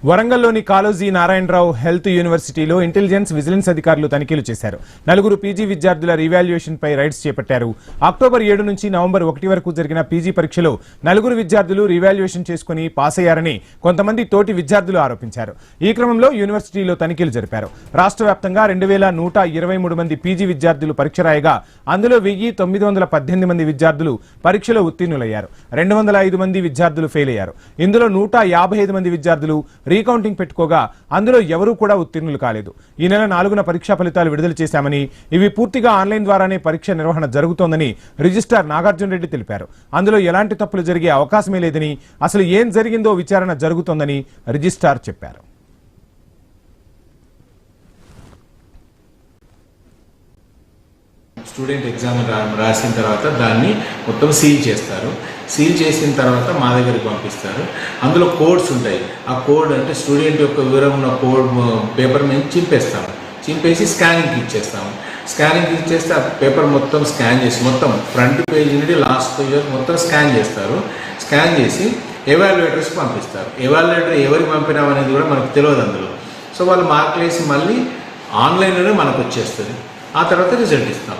వరంగల్లోని Kaloji Narayana Rao health యూనివర్సిటీలో intelligence vigilance అధికారులు తనిఖీలు చేశారు. 4 పీజీ విద్యార్థుల రీవాల్యుయేషన్ పై రైడ్స్ చేపట్టారు. అక్టోబర్ 7 నుంచి నవంబర్ 1 వరకు జరిగిన పీజీ పరీక్షలో 4 విద్యార్థులు రీవాల్యుయేషన్ చేసుకుని పాస్ అయ్యారని కొంతమంది తోటి విద్యార్థులు ఆరోపించారు. ఈ క్రమంలో యూనివర్సిటీలో తనిఖీలు జరిపారు. రాష్ట్ర వ్యాప్తంగా 2123 మంది పీజీ విద్యార్థులు పరీక్ష రాయగా అందులో 1918 మంది విద్యార్థులు పరీక్షలో ఉత్తీర్ణులయ్యారు. 205 మంది విద్యార్థులు ఫెయిల్ అయ్యారు. ఇందులో 155 మంది విద్యార్థులు రీకౌంటింగ్ పెట్టుకోగా అందులో ఎవరూ కూడా ఉత్తీర్ణులు కాలేదు. ఈ నెల 4న పరీక్షా ఫలితాలు విడుదల చేశామని, ఇవి పూర్తిగా ఆన్లైన్ ద్వారానే పరీక్ష నిర్వహణ జరుగుతోందని రిజిస్ట్రార్ నాగార్జున రెడ్డి తెలిపారు. అందులో ఎలాంటి తప్పులు జరిగే అవకాశమే లేదని, అసలు ఏం జరిగిందో విచారణ జరుగుతోందని రిజిస్ట్రార్ చెప్పారు. స్టూడెంట్ ఎగ్జామ్ రాసిన తర్వాత దాన్ని మొత్తం సీల్ చేస్తారు. సీల్ చేసిన తర్వాత మా దగ్గరికి పంపిస్తారు. అందులో కోడ్స్ ఉంటాయి. ఆ కోడ్ అంటే స్టూడెంట్ యొక్క వివరం ఉన్న కోడ్ పేపర్ మేము చింపేస్తాము. చింపేసి స్కానింగ్కి ఇచ్చేస్తాము. స్కానింగ్కి ఇచ్చేస్తే ఆ పేపర్ మొత్తం స్కాన్ చేసి మొత్తం ఫ్రంట్ పేజ్ నుండి లాస్ట్ పేజ్ మొత్తం స్కాన్ చేస్తారు. స్కాన్ చేసి ఎవాల్యుయేటర్స్కి పంపిస్తారు. ఎవాల్యుయేటర్ ఎవరికి పంపినాం అనేది కూడా మనకు తెలియదు అందులో. సో వాళ్ళు మార్కులు వేసి మళ్ళీ ఆన్లైన్లోనే మనకు వచ్చేస్తుంది. ఆ తర్వాత రిజల్ట్ ఇస్తాం.